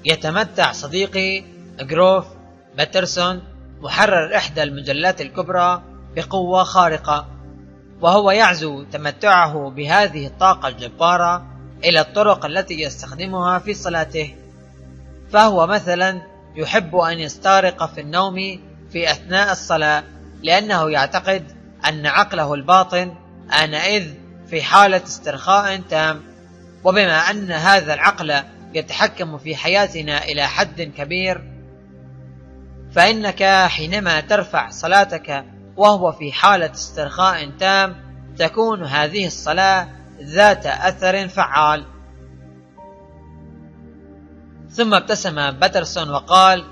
A: يتمتع صديقي جروف باترسون محرر إحدى المجلات الكبرى بقوة خارقة، وهو يعزو تمتعه بهذه الطاقة الجبارة إلى الطرق التي يستخدمها في صلاته. فهو مثلا يحب أن يستغرق في النوم في أثناء الصلاة، لأنه يعتقد أن عقله الباطن آنئذ في حالة استرخاء تام. وبما أن هذا العقل يتحكم في حياتنا إلى حد كبير، فإنك حينما ترفع صلاتك وهو في حالة استرخاء تام تكون هذه الصلاة ذات أثر فعال. ثم ابتسم باترسون وقال: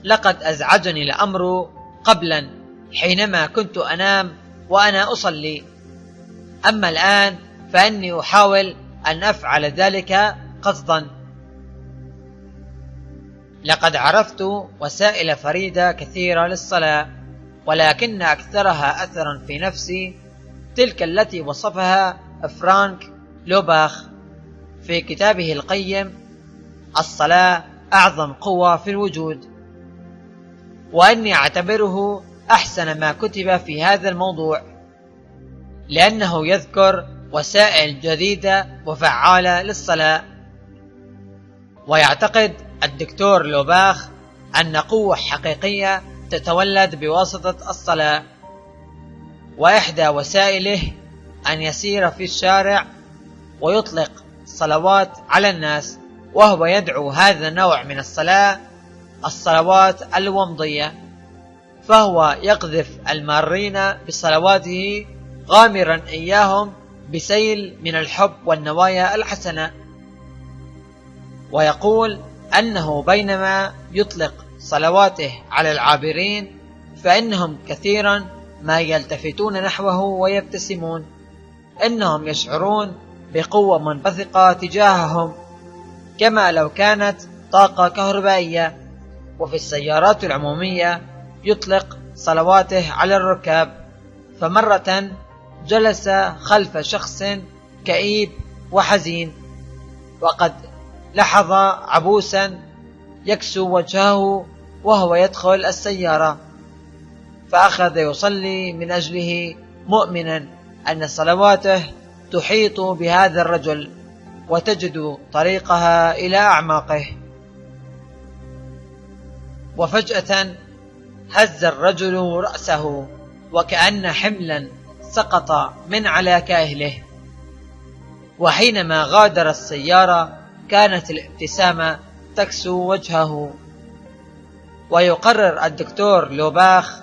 A: لقد أزعجني الأمر قبلا حينما كنت أنام وأنا أصلي، أما الآن فإني أحاول أن أفعل ذلك قصدا. لقد عرفت وسائل فريدة كثيرة للصلاة، ولكن أكثرها أثرا في نفسي تلك التي وصفها فرانك لوباخ في كتابه القيم الصلاة أعظم قوة في الوجود، وأني أعتبره أحسن ما كتب في هذا الموضوع، لأنه يذكر وسائل جديدة وفعالة للصلاة. ويعتقد الدكتور لوباخ أن قوة حقيقية تتولد بواسطة الصلاة، وإحدى وسائله أن يسير في الشارع ويطلق صلوات على الناس، وهو يدعو هذا النوع من الصلاة الصلوات الومضية. فهو يقذف المارين بصلواته غامرا إياهم بسيل من الحب والنوايا الحسنة، ويقول أنه بينما يطلق صلواته على العابرين فإنهم كثيرا ما يلتفتون نحوه ويبتسمون، إنهم يشعرون بقوة منبثقة تجاههم كما لو كانت طاقة كهربائية. وفي السيارات العمومية يطلق صلواته على الركاب. فمرة جلس خلف شخص كئيب وحزين، وقد لاحظ عبوسا يكسو وجهه وهو يدخل السيارة، فأخذ يصلي من أجله مؤمنا أن صلواته تحيط بهذا الرجل وتجد طريقها إلى أعماقه. وفجأة هز الرجل رأسه وكأن حملا سقط من على كاهله، وحينما غادر السيارة كانت الابتسامة تكسو وجهه. ويقرر الدكتور لوباخ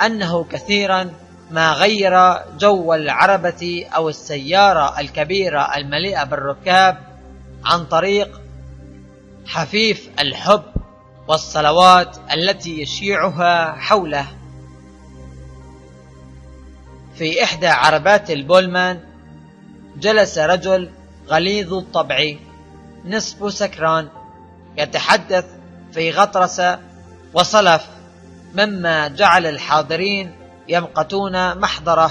A: أنه كثيرا ما غير جو العربة أو السيارة الكبيرة المليئة بالركاب عن طريق حفيف الحب والصلوات التي يشيعها حوله. في إحدى عربات البولمان جلس رجل غليظ الطبع نصف سكران يتحدث في غطرسة وصلف، مما جعل الحاضرين يمقتون محضره.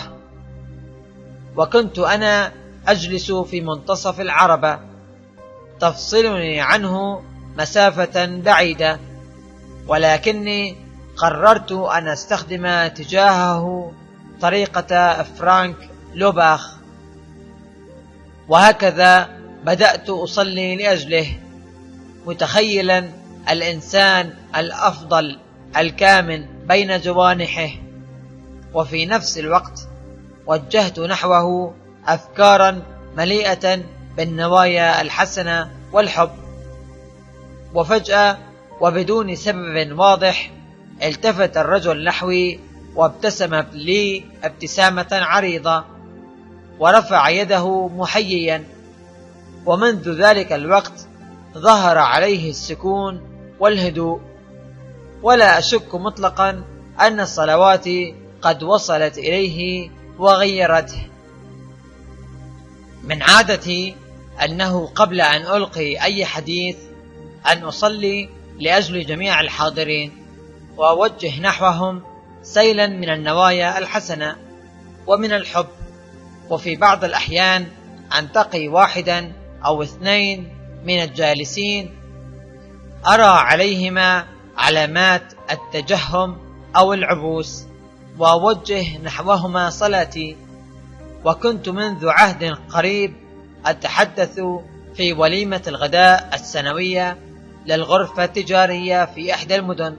A: وكنت أنا أجلس في منتصف العربة تفصلني عنه مسافة بعيدة، ولكني قررت أن أستخدم تجاهه طريقة فرانك لوباخ، وهكذا بدأت أصلي لأجله، متخيلا الإنسان الأفضل الكامن بين جوانحه، وفي نفس الوقت وجهت نحوه أفكارا مليئة بالنوايا الحسنة والحب. وفجأة وبدون سبب واضح التفت الرجل نحوي وابتسم لي ابتسامة عريضة ورفع يده محييا، ومنذ ذلك الوقت ظهر عليه السكون والهدوء، ولا أشك مطلقا أن صلواتي قد وصلت إليه وغيرته. من عادتي أنه قبل أن ألقي أي حديث أن أصلي لأجل جميع الحاضرين وأوجه نحوهم سيلا من النوايا الحسنة ومن الحب، وفي بعض الأحيان أنتقي واحدا أو اثنين من الجالسين أرى عليهما علامات التجهم أو العبوس وأوجه نحوهما صلاتي. وكنت منذ عهد قريب أتحدث في وليمة الغداء السنوية للغرفة التجارية في إحدى المدن،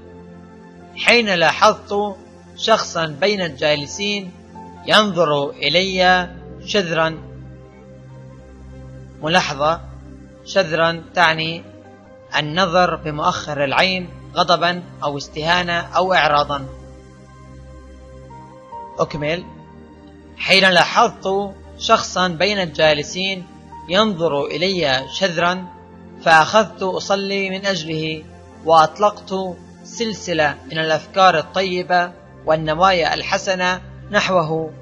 A: حين لاحظت شخصا بين الجالسين ينظر إلي شذرا. ملاحظة: شذرا تعني النظر بمؤخر العين غضبا أو استهانة أو إعراضا. أكمل: حين لاحظت شخصا بين الجالسين ينظر إلي شذرا فأخذت أصلي من أجله، وأطلقت سلسلة من الأفكار الطيبة والنوايا الحسنة نحوه،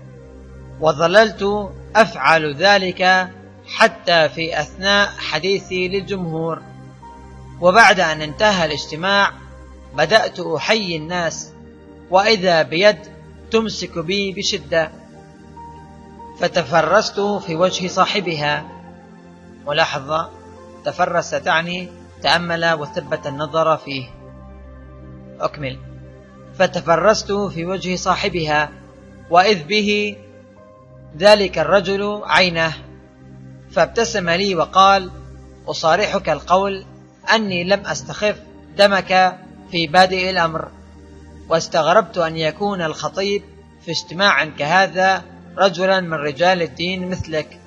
A: وظللت أفعل ذلك حتى في أثناء حديثي للجمهور. وبعد أن انتهى الاجتماع بدأت أحيي الناس، وإذا بيد تمسك بي بشدة، فتفرست في وجه صاحبها. ملاحظة: تفرس تعني تأمل وثبت النظر فيه. أكمل: فتفرست في وجه صاحبها، وإذ به ذلك الرجل عينه، فابتسم لي وقال: أصارحك القول أني لم أستخف دمك في بادئ الأمر، واستغربت أن يكون الخطيب في اجتماع كهذا رجلا من رجال الدين مثلك،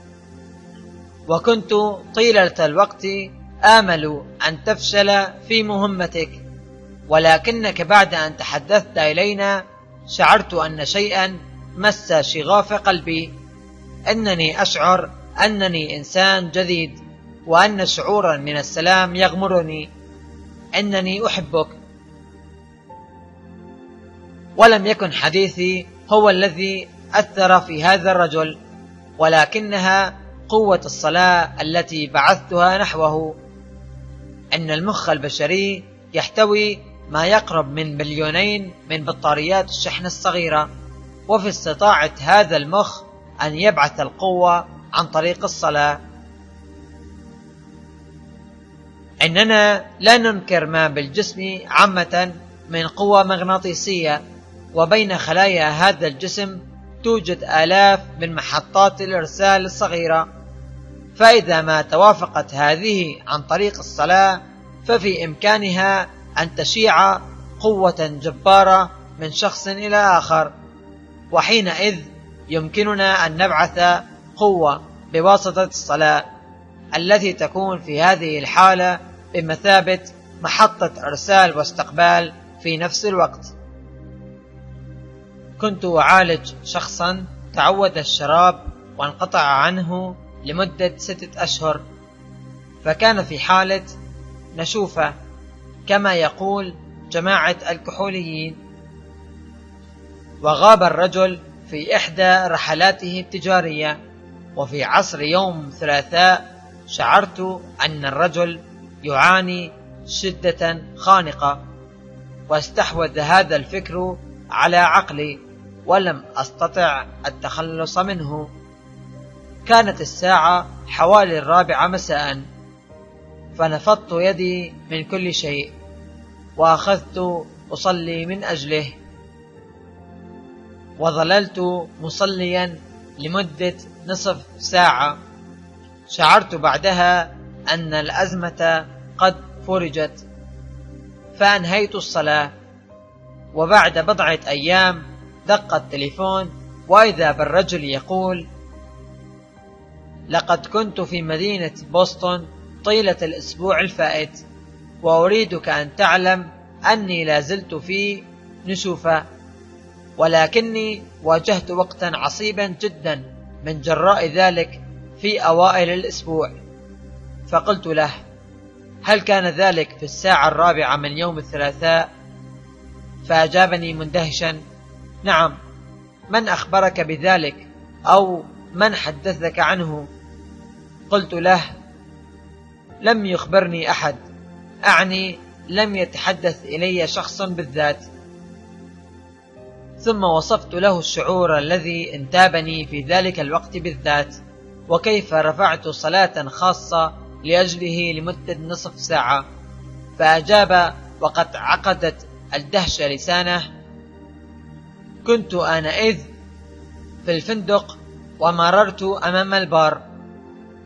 A: وكنت طيلة الوقت آمل أن تفشل في مهمتك، ولكنك بعد أن تحدثت إلينا شعرت أن شيئا مس شغاف قلبي. أنني أشعر أنني إنسان جديد، وأن شعورا من السلام يغمرني. أنني أحبك. ولم يكن حديثي هو الذي أثر في هذا الرجل، ولكنها قوة الصلاة التي بعثتها نحوه. أن المخ البشري يحتوي ما يقرب من 2,000,000,000 من بطاريات الشحن الصغيرة، وفي استطاعة هذا المخ أن يبعث القوة عن طريق الصلاة. إننا لا ننكر ما بالجسم عامة من قوة مغناطيسية، وبين خلايا هذا الجسم توجد آلاف من محطات الإرسال الصغيرة، فإذا ما توافقت هذه عن طريق الصلاة ففي إمكانها أن تشيع قوة جبارة من شخص إلى آخر، وحينئذ يمكننا أن نبعث قوة بواسطة الصلاة، التي تكون في هذه الحالة بمثابة محطة إرسال واستقبال في نفس الوقت. كنت أعالج شخصا تعود الشراب وانقطع عنه لمدة 6 أشهر، فكان في حالة نشوفة كما يقول جماعة الكحوليين. وغاب الرجل في إحدى رحلاته التجارية، وفي عصر يوم ثلاثاء شعرت أن الرجل يعاني شدة خانقة، واستحوذ هذا الفكر على عقلي ولم أستطع التخلص منه. كانت الساعة حوالي 4 مساء، فنفضت يدي من كل شيء وأخذت أصلي من أجله، وظللت مصليا لمدة نصف ساعة. شعرت بعدها أن الأزمة قد فرجت، فأنهيت الصلاة. وبعد بضعة أيام دق التليفون، وإذا بالرجل يقول: لقد كنت في مدينة بوسطن طيلة الأسبوع الفائت، وأريدك أن تعلم أني لازلت في نشوفة، ولكني واجهت وقتا عصيبا جدا من جراء ذلك في أوائل الأسبوع. فقلت له: هل كان ذلك في الساعة 4 من يوم الثلاثاء؟ فأجابني مندهشا: نعم. من أخبرك بذلك، أو من حدثك عنه؟ قلت له: لم يخبرني أحد، أعني لم يتحدث إلي شخص بالذات. ثم وصفت له الشعور الذي انتابني في ذلك الوقت بالذات، وكيف رفعت صلاة خاصة لأجله لمدة نصف ساعة. فأجاب وقد عقدت الدهشة لسانه: كنت آنئذ في الفندق ومررت أمام البار،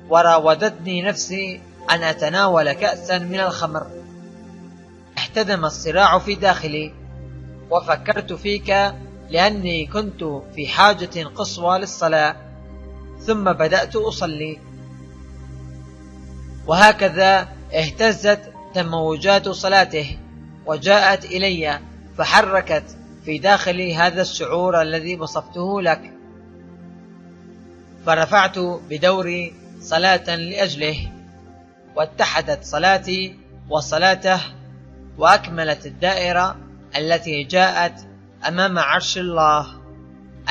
A: وراودتني نفسي أن أتناول كأسا من الخمر. احتدم الصراع في داخلي، وفكرت فيك لأني كنت في حاجة قصوى للصلاة، ثم بدأت أصلي. وهكذا اهتزت تموجات صلاته وجاءت إلي، فحركت في داخلي هذا الشعور الذي وصفته لك، فرفعت بدوري صلاة لأجله، واتحدت صلاتي وصلاته، وأكملت الدائرة التي جاءت أمام عرش الله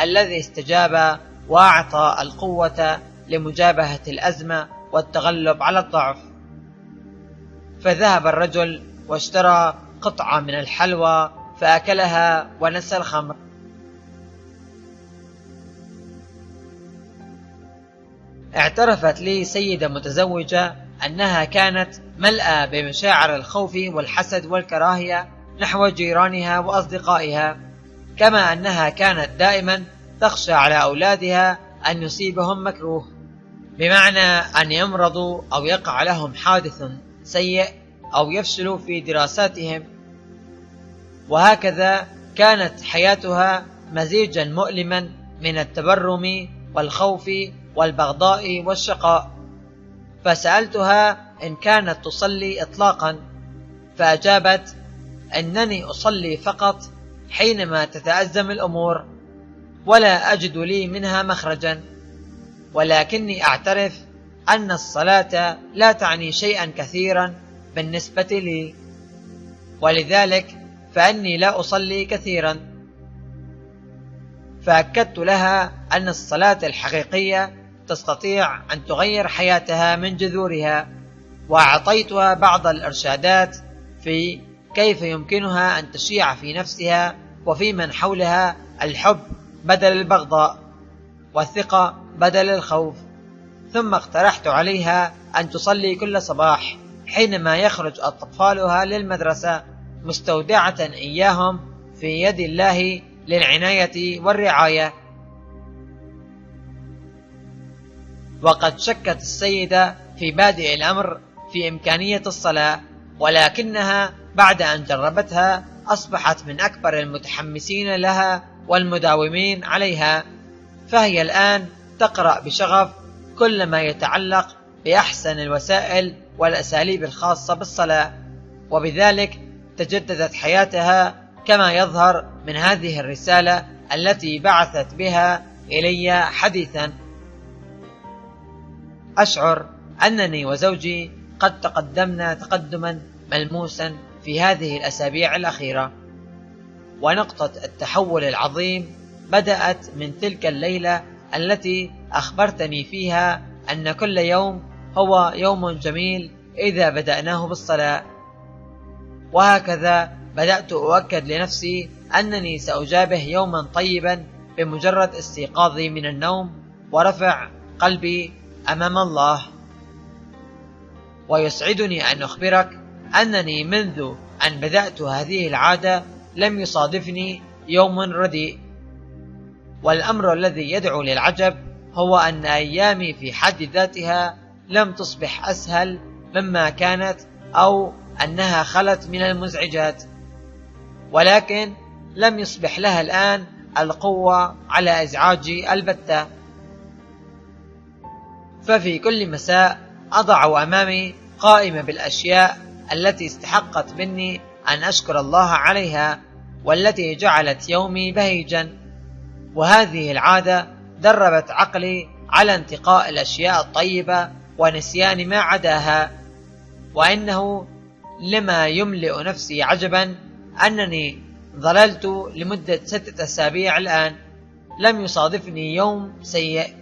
A: الذي استجاب وأعطى القوة لمجابهة الأزمة والتغلب على الضعف. فذهب الرجل واشترى قطعة من الحلوى فأكلها ونسى الخمر. اعترفت لي سيدة متزوجة أنها كانت ملأى بمشاعر الخوف والحسد والكراهية نحو جيرانها وأصدقائها، كما أنها كانت دائما تخشى على أولادها أن يصيبهم مكروه، بمعنى أن يمرضوا أو يقع لهم حادث سيء أو يفشلوا في دراساتهم. وهكذا كانت حياتها مزيجا مؤلما من التبرم والخوف والبغضاء والشقاء. فسألتها إن كانت تصلي إطلاقا، فأجابت: أنني أصلي فقط حينما تتأزم الأمور ولا أجد لي منها مخرجا، ولكني أعترف أن الصلاة لا تعني شيئا كثيرا بالنسبة لي، ولذلك فإني لا أصلي كثيرا. فأكدت لها أن الصلاة الحقيقية تستطيع أن تغير حياتها من جذورها، وأعطيتها بعض الإرشادات في كيف يمكنها أن تشيع في نفسها وفي من حولها الحب بدل البغضاء، والثقة بدل الخوف. ثم اقترحت عليها أن تصلي كل صباح حينما يخرج أطفالها للمدرسة، مستودعة إياهم في يد الله للعناية والرعاية. وقد شكت السيدة في بادئ الأمر في إمكانية الصلاة، ولكنها بعد أن جربتها أصبحت من أكبر المتحمسين لها والمداومين عليها، فهي الآن تقرأ بشغف كل ما يتعلق بأحسن الوسائل والأساليب الخاصة بالصلاة، وبذلك تجددت حياتها كما يظهر من هذه الرسالة التي بعثت بها إلي حديثا. أشعر أنني وزوجي قد تقدمنا تقدما ملموسا في هذه الأسابيع الأخيرة، ونقطة التحول العظيم بدأت من تلك الليلة التي أخبرتني فيها أن كل يوم هو يوم جميل إذا بدأناه بالصلاة. وهكذا بدأت أؤكد لنفسي أنني سأجابه يوما طيبا بمجرد استيقاظي من النوم ورفع قلبي أمام الله. ويسعدني أن أخبرك أنني منذ أن بدأت هذه العادة لم يصادفني يوم رديء، والأمر الذي يدعو للعجب هو أن أيامي في حد ذاتها لم تصبح أسهل مما كانت، أو أنها خلت من المزعجات، ولكن لم يصبح لها الآن القوة على إزعاجي البتة. ففي كل مساء أضع أمامي قائمة بالأشياء التي استحقت مني أن أشكر الله عليها والتي جعلت يومي بهيجا، وهذه العادة دربت عقلي على انتقاء الأشياء الطيبة ونسيان ما عداها. وإنه لما يملئ نفسي عجبا أنني ظللت لمدة 6 أسابيع الآن لم يصادفني يوم سيء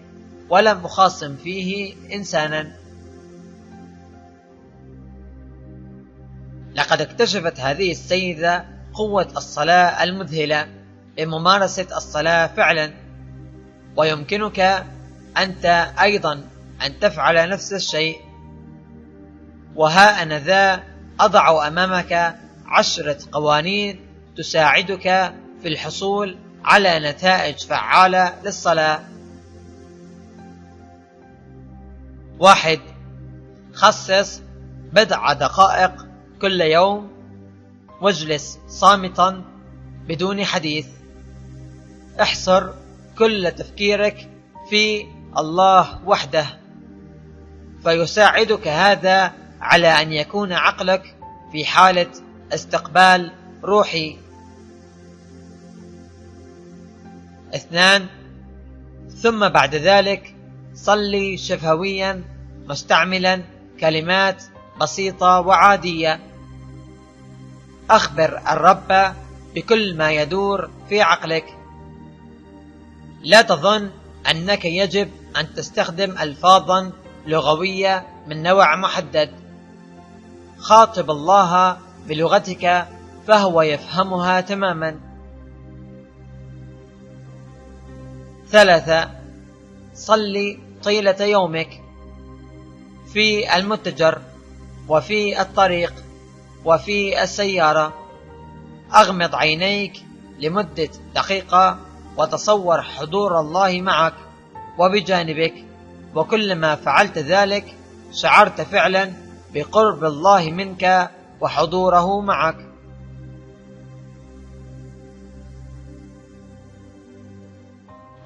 A: ولم أخاصم فيه إنسانا. لقد اكتشفت هذه السيدة قوة الصلاة المذهلة، بممارسة الصلاة فعلا، ويمكنك أنت أيضا أن تفعل نفس الشيء. وها أنا ذا أضع أمامك 10 قوانين تساعدك في الحصول على نتائج فعالة للصلاة. 1. خصص بضع دقائق كل يوم واجلس صامتا بدون حديث. احصر كل تفكيرك في الله وحده، فيساعدك هذا على أن يكون عقلك في حالة استقبال روحي. 2. ثم بعد ذلك صلي شفويا مستعملا كلمات بسيطة وعادية. أخبر الرب بكل ما يدور في عقلك. لا تظن أنك يجب أن تستخدم ألفاظا لغوية من نوع محدد. خاطب الله بلغتك فهو يفهمها تماما. 3. صلي طيلة يومك في المتجر وفي الطريق وفي السيارة. أغمض عينيك لمدة دقيقة وتصور حضور الله معك وبجانبك، وكلما فعلت ذلك شعرت فعلا بقرب الله منك وحضوره معك.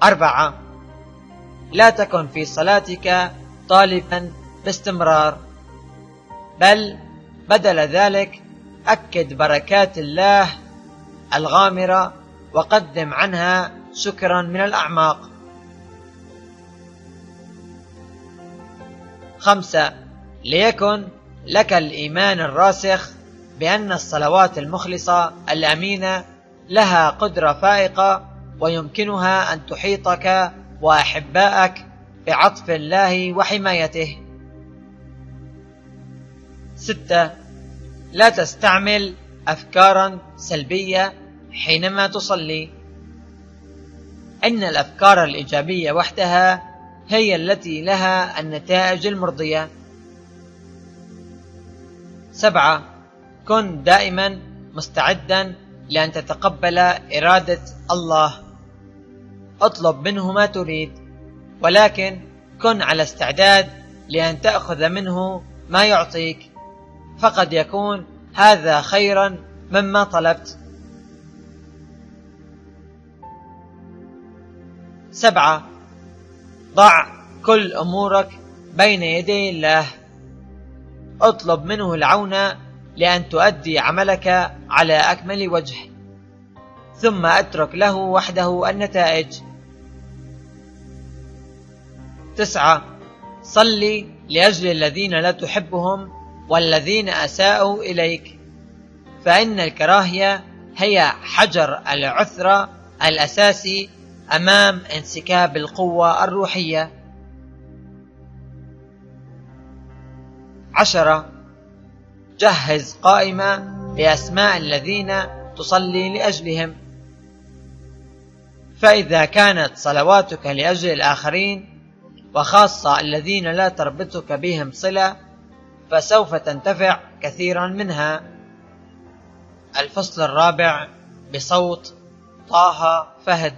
A: 4. لا تكن في صلاتك طالبا باستمرار، بل بدل ذلك أكد بركات الله الغامرة وقدم عنها شكرا من الأعماق. 5. ليكن لك الإيمان الراسخ بأن الصلوات المخلصة الأمينة لها قدرة فائقة، ويمكنها أن تحيطك وأحبائك بعطف الله وحمايته. 6. لا تستعمل أفكارا سلبية حينما تصلي. إن الأفكار الإيجابية وحدها هي التي لها النتائج المرضية. 7. كن دائما مستعدا لأن تتقبل إرادة الله. اطلب منه ما تريد، ولكن كن على استعداد لأن تأخذ منه ما يعطيك، فقد يكون هذا خيرا مما طلبت. 7. ضع كل أمورك بين يدي الله. اطلب منه العون لأن تؤدي عملك على أكمل وجه، ثم اترك له وحده النتائج. 9. صلي لأجل الذين لا تحبهم والذين أساءوا إليك، فإن الكراهية هي حجر العثرة الأساسي أمام انسكاب القوة الروحية. 10. جهز قائمة بأسماء الذين تصلي لأجلهم، فإذا كانت صلواتك لأجل الآخرين وخاصة الذين لا تربطك بهم صلة فسوف تنتفع كثيرا منها. الفصل الرابع بصوت طه فهد.